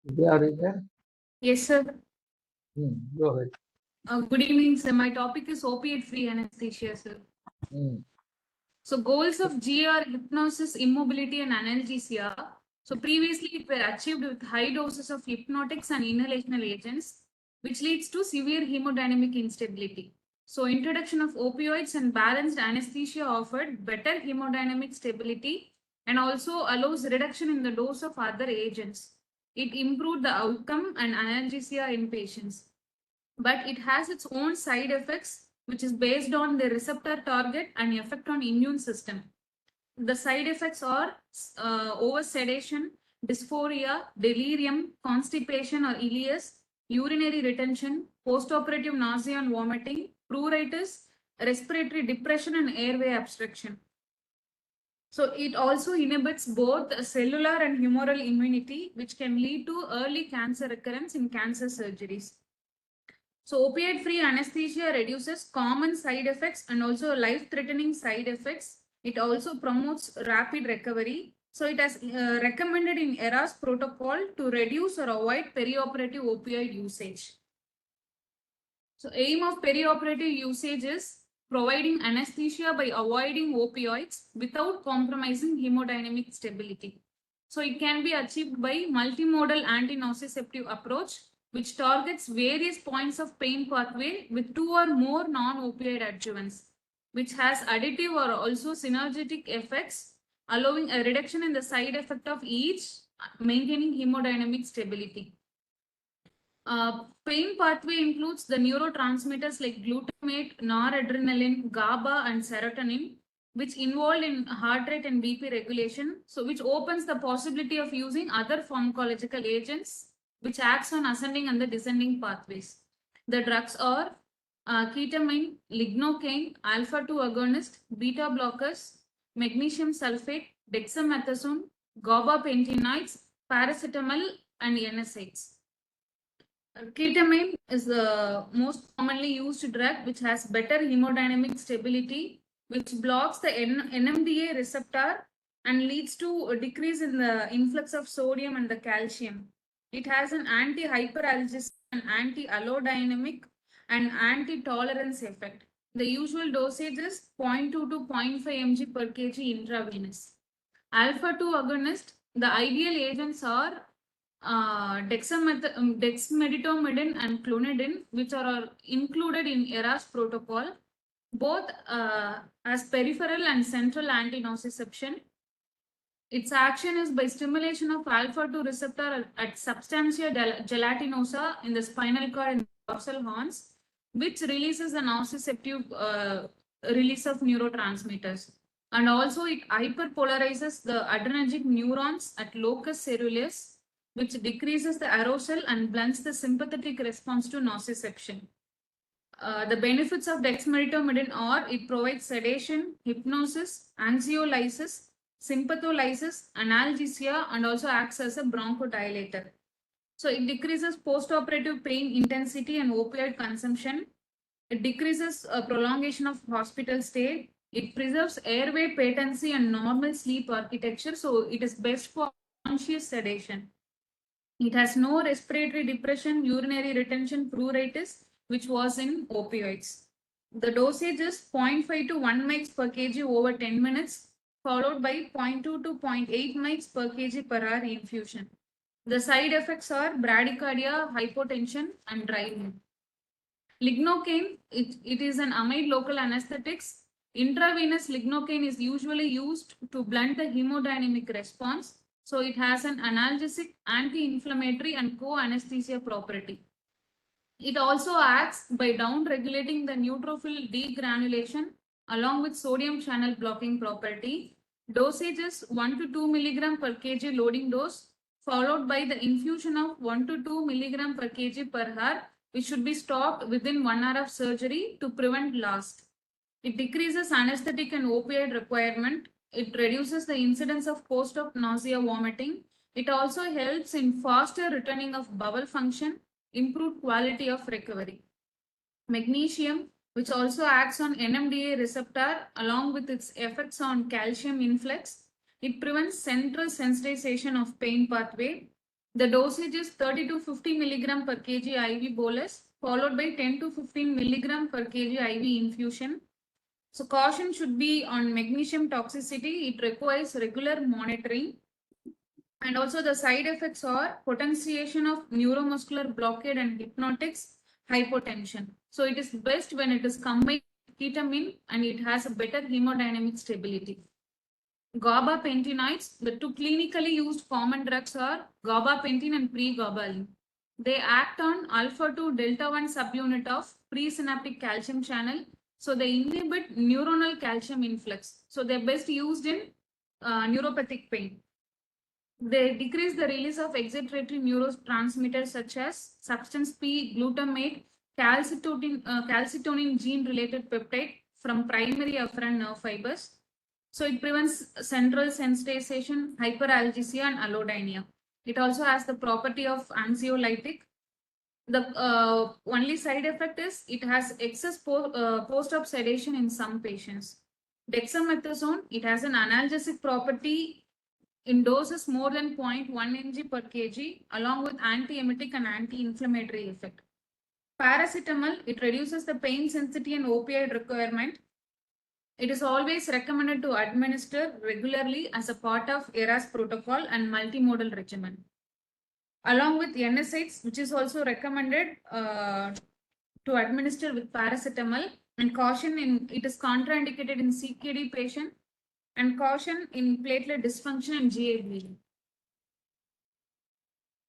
Vidhya, are you there? Yes, sir. Go ahead. Good evening, sir. My topic is opiate-free anesthesia, sir. So, goals of G are hypnosis, immobility, and analgesia. So, previously it were achieved with high doses of hypnotics and inhalational agents, which leads to severe hemodynamic instability. So, introduction of opioids and balanced anesthesia offered better hemodynamic stability and also allows reduction in the dose of other agents. It improved the outcome and analgesia in patients. But it has its own side effects, which is based on the receptor target and effect on immune system. The side effects are over sedation, dysphoria, delirium, constipation or ileus, urinary retention, postoperative nausea and vomiting, pruritus, respiratory depression and airway obstruction. So it also inhibits both cellular and humoral immunity, which can lead to early cancer recurrence in cancer surgeries. So opioid-free anesthesia reduces common side effects and also life-threatening side effects. It also promotes rapid recovery. So it has recommended in ERA's protocol to reduce or avoid perioperative opioid usage. So aim of perioperative usage is providing anesthesia by avoiding opioids without compromising hemodynamic stability. So it can be achieved by multimodal anti-nociceptive approach, which targets various points of pain pathway with two or more non-opioid adjuvants, which has additive or also synergetic effects, allowing a reduction in the side effect of each, maintaining hemodynamic stability. Pain pathway includes the neurotransmitters like glutamate, noradrenaline, GABA, and serotonin, which involved in heart rate and BP regulation. So, which opens the possibility of using other pharmacological agents, which acts on ascending and the descending pathways. The drugs are ketamine, lignocaine, alpha-2 agonist, beta blockers, magnesium sulfate, dexamethasone, gabapentinoids, paracetamol, and NSAIDs. Ketamine is the most commonly used drug which has better hemodynamic stability, which blocks the NMDA receptor and leads to a decrease in the influx of sodium and the calcium. It has an anti-hyperalgesic and anti-allodynamic and anti-tolerance effect. The usual dosage is 0.2 to 0.5 mg per kg intravenous. Alpha-2 agonist, the ideal agents are dexmedetomidine and clonidine, which are included in ERA's protocol, both as peripheral and central anti-nociception. Its action is by stimulation of alpha-2 receptor at substantia gelatinosa in the spinal cord and dorsal horns, which releases the nociceptive release of neurotransmitters. And also it hyperpolarizes the adrenergic neurons at locus coeruleus, which decreases the arousal and blunts the sympathetic response to nociception. The benefits of dexmedetomidine are it provides sedation, hypnosis, anxiolysis, sympatholysis, analgesia, and also acts as a bronchodilator. So it decreases postoperative pain intensity and opioid consumption. It decreases prolongation of hospital stay. It preserves airway patency and normal sleep architecture. So it is best for conscious sedation. It has no respiratory depression, urinary retention, pruritus, which was in opioids. The dosage is 0.5 to 1 mg per kg over 10 minutes, followed by 0.2 to 0.8 mg per kg per hour infusion. The side effects are bradycardia, hypotension, and dry mouth. Lignocaine, it is an amide local anesthetics. Intravenous lignocaine is usually used to blunt the hemodynamic response. So it has an analgesic, anti-inflammatory, and co-anesthesia property. It also acts by down-regulating the neutrophil degranulation along with sodium channel blocking property. Dosage is 1 to 2 mg per kg loading dose, followed by the infusion of 1 to 2 mg per kg per hour, which should be stopped within 1 hour of surgery to prevent loss. It decreases anesthetic and opioid requirement. It reduces the incidence of post-op nausea, vomiting. It also helps in faster returning of bowel function, improved quality of recovery. Magnesium, which also acts on NMDA receptor along with its effects on calcium influx. It prevents central sensitization of pain pathway. The dosage is 30 to 50 milligram per kg IV bolus, followed by 10 to 15 milligram per kg IV infusion. So caution should be on magnesium toxicity. It requires regular monitoring. And also the side effects are potentiation of neuromuscular blockade and hypnotics, hypotension. So it is best when it is combined with ketamine and it has a better hemodynamic stability. Gabapentinoids, the two clinically used common drugs are gabapentin and pregabalin. They act on alpha 2 delta 1 subunit of presynaptic calcium channel. So they inhibit neuronal calcium influx. So they're best used in neuropathic pain. They decrease the release of excitatory neurotransmitters such as substance P, glutamate, calcitonin gene-related peptide from primary afferent nerve fibers. So it prevents central sensitization, hyperalgesia, and allodynia. It also has the property of anxiolytic. The only side effect is it has excess post-op sedation in some patients. Dexamethasone, it has an analgesic property in doses more than 0.1 mg per kg, along with anti-emetic and anti-inflammatory effect. Paracetamol, it reduces the pain sensitivity and opioid requirement. It is always recommended to administer regularly as a part of ERAS protocol and multimodal regimen. Along with NSAIDs, which is also recommended to administer with paracetamol, and caution in it is contraindicated in CKD patient, and caution in platelet dysfunction and GA bleeding.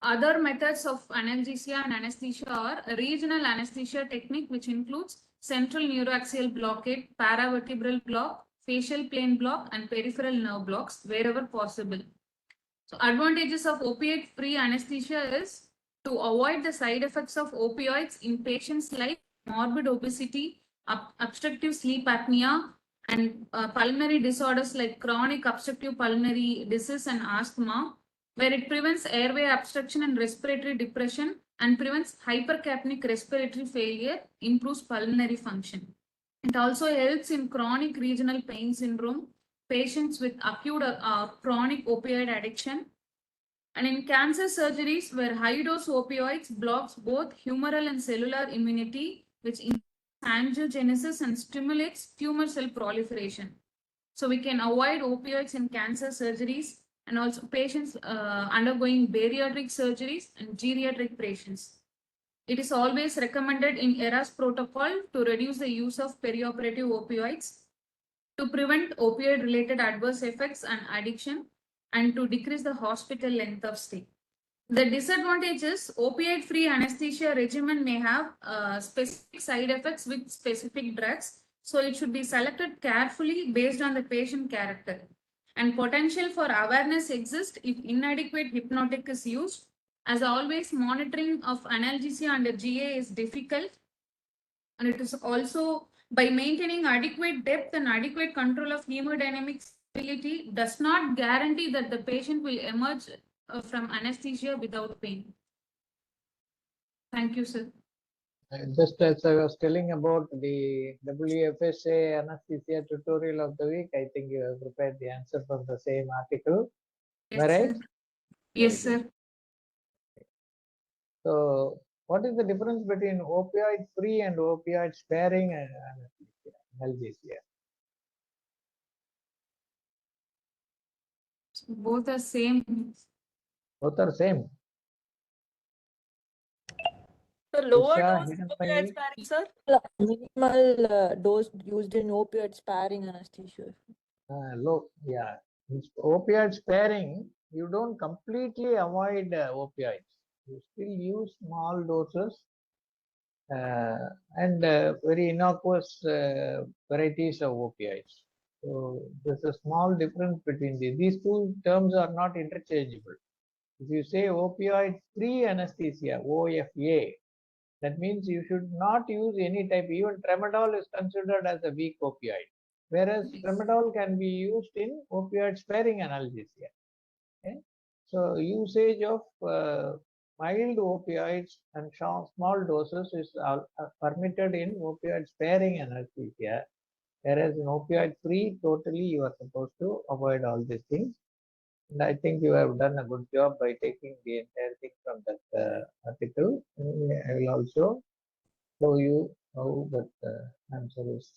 Other methods of analgesia and anesthesia are regional anesthesia technique, which includes central neuroaxial blockade, paravertebral block, facial plane block, and peripheral nerve blocks wherever possible. So advantages of opioid-free anesthesia is to avoid the side effects of opioids in patients like morbid obesity, obstructive sleep apnea, and pulmonary disorders like chronic obstructive pulmonary disease and asthma, where it prevents airway obstruction and respiratory depression and prevents hypercapnic respiratory failure, improves pulmonary function. It also helps in chronic regional pain syndrome, patients with acute chronic opioid addiction, and in cancer surgeries where high dose opioids blocks both humoral and cellular immunity, which increases angiogenesis and stimulates tumor cell proliferation. So we can avoid opioids in cancer surgeries and also patients undergoing bariatric surgeries and geriatric patients. It is always recommended in ERAS protocol to reduce the use of perioperative opioids, to prevent opioid-related adverse effects and addiction, and to decrease the hospital length of stay. The disadvantage is opioid-free anesthesia regimen may have specific side effects with specific drugs, so it should be selected carefully based on the patient character. And potential for awareness exists if inadequate hypnotic is used. As always, monitoring of analgesia under GA is difficult, and it is also by maintaining adequate depth and adequate control of hemodynamic stability does not guarantee that the patient will emerge from anesthesia without pain. Thank you, sir. Just as I was telling about the WFSA anesthesia tutorial of the week, I think you have prepared the answer from the same article. Am I Yes, right? sir. Yes, sir. So, what is the difference between opioid-free and opioid-sparing analgesia? Both are same. Both are same. The lower Usha, dose hidden opioid by sparing, sir? Minimal dose used in opioid sparing anesthesia. low, yeah. Opioid sparing, you don't completely avoid opioids. You still use small doses and very innocuous varieties of opioids. So there's a small difference between these two terms are not interchangeable. If you say opioid-free anesthesia, OFA, that means you should not use any type, even tramadol is considered as a weak opioid, whereas tramadol can be used in opioid-sparing analgesia. Okay? So usage of mild opioids and small doses is permitted in opioid-sparing anesthesia, whereas in opioid-free, totally you are supposed to avoid all these things. And I think you have done a good job by taking the entire thing from that article. I will also show you how that answer is